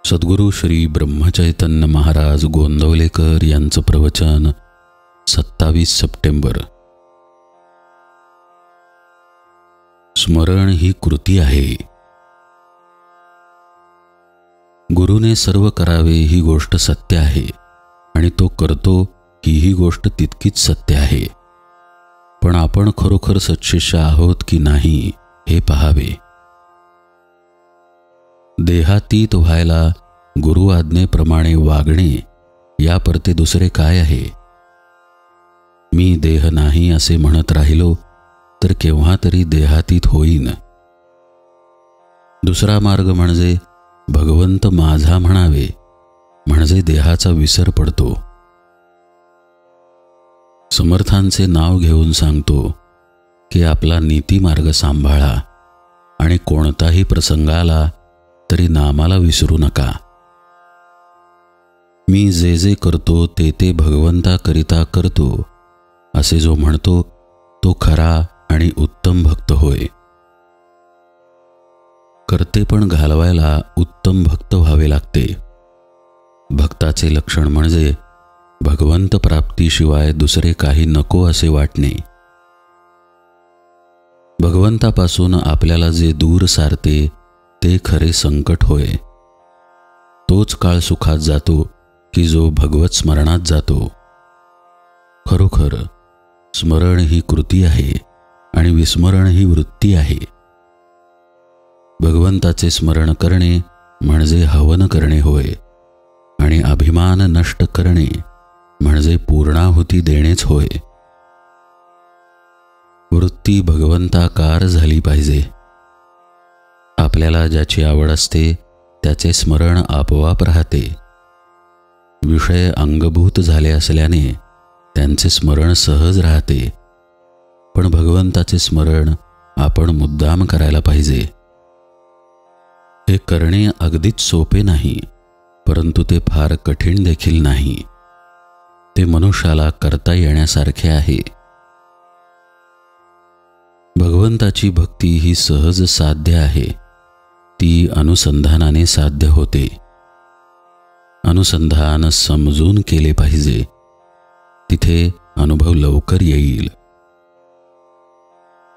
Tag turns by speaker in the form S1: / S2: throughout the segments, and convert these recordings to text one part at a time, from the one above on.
S1: सद्गुरू श्री ब्रह्मचैतन्य महाराज गोंदवलेकर यांचं प्रवचन 27 सप्टेंबर. स्मरण ही कृती आहे. गुरुने सर्व करावे ही गोष्ट सत्य आहे आणि तो करतो ही गोष्ट तितकीच सत्य आहे. पण आपण खरोखर सत्शिष्य आहोत की नाही हे पाहावे. देहातीत व्हायला गुरु आज्ञेप्रमाणे वागणे यापरते दुसरे काय आहे. मी देह नाही असे म्हणत राहिलो तर केव्हा तरी देहातीत होईन. दुसरा मार्ग म्हणजे भगवंत माझा म्हणावे, म्हणजे देहाचा विसर पडतो. समर्थांचे नाव घेऊन सांगतो की आपला नीतिमार्ग सांभाळा आणि कोणताही प्रसंग आला तरी नामाला विसरू नका. मी जे जे करतो ते ते भगवंताकरिता करतो असे जो म्हणतो तो खरा आणि उत्तम भक्त होय. कर्तेपण घालवायला उत्तम भक्त व्हावे लागते. भक्ताचे लक्षण म्हणजे भगवंत प्राप्तीशिवाय दुसरे काही नको असे वाटणे. भगवंतापासून आपल्याला जे दूर सारते ते खरे संकट होय. तोच काळ सुखात जातो की जो भगवत स्मरणात जातो. खरोखर स्मरण ही कृती आहे आणि विस्मरण ही वृत्ती आहे. भगवंताचे स्मरण करणे म्हणजे हवन करणे होय आणि अभिमान नष्ट करणे म्हणजे पूर्णाहुती देणेच होय. वृत्ती भगवंताकार झाली पाहिजे. आपल्याला ज्याची आवड असते त्याचे स्मरण आपोआप राहते. विषय अंगभूत झाले असल्याने त्यांचे स्मरण सहज राहते. पण भगवंताचे स्मरण आपण मुद्दाम करायला पाहिजे. हे करणे अगदीच सोपे नाही, परंतु ते फार कठीण देखील नाही. ते मनुष्याला करता येण्यासारखे आहे. भगवंताची भक्ती ही सहज साध्य आहे. ती अनुसंधानाने साध्य होते. अनुसंधान समजून केले पाहिजे. तिथे अनुभव लवकर येईल.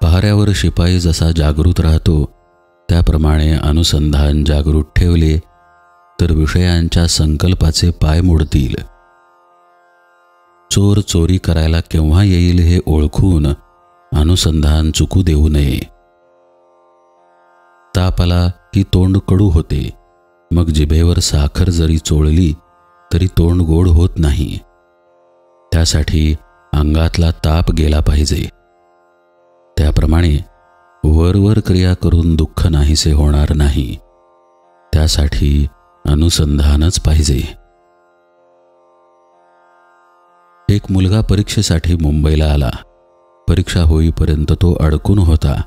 S1: पहाऱ्यावर शिपाई जसा जागृत राहतो त्याप्रमाणे अनुसंधान जागृत ठेवले तर विषयांच्या संकल्पाचे पाय मोडतील. चोर चोरी करायला केव्हा येईल हे ओळखून अनुसंधान चुकू देऊ नये. ताप आला की तोंड कडू होते. मग जिभेवर साखर जरी चोळली तरी तोंड गोड होत नाही. त्यासाठी अंगातला ताप गेला पाहिजे. त्याप्रमाणे वरवर क्रिया करून दुःख नाहीसे होणार नाही. त्यासाठी अनुसंधानच पाहिजे. एक मुलगा परीक्षेसाठी मुंबईला आला. परीक्षा होईपर्यंत तो अडकून होता.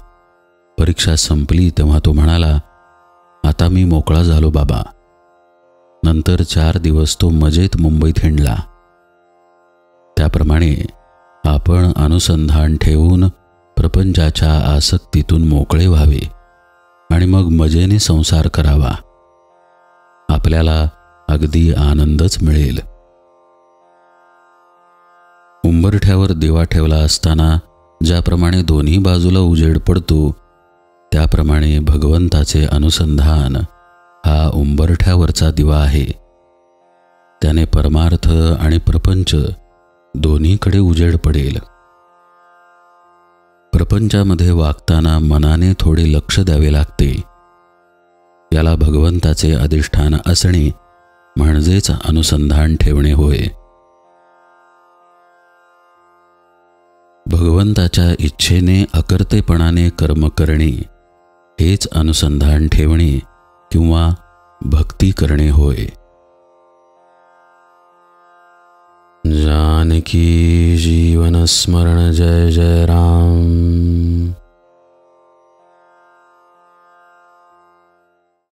S1: परीक्षा संपली तेव्हा तो म्हणाला, आता मी मोकळा झालो बाबा. नंतर 4 दिवस तो मजेत मुंबईत हिंडला. त्याप्रमाणे आपण अनुसंधान ठेवून प्रपंचाच्या आसक्तीतून मोकळे व्हावे आणि मग मजेने संसार करावा. आपल्याला अगदी आनंदच मिळेल. उंबरठ्यावर दिवा ठेवला असताना ज्याप्रमाणे दोन्ही बाजूला उजेड पडतो त्याप्रमाणे भगवंताचे अनुसंधान हा उंबरठ्यावरचा दिवा आहे. त्याने परमार्थ आणि प्रपंच दोन्हीकडे उजेड पडेल. प्रपंचामध्ये वागताना मनाने थोडे लक्ष द्यावे लागते. याला भगवंताचे अधिष्ठान असणे म्हणजेच अनुसंधान ठेवणे होय. भगवंताच्या इच्छेने अकर्तेपणाने कर्म करणे हेच अनुसंधान ठेवणे किंवा भक्ती करणे होय. जानकी जीवन स्मरण जय जय राम.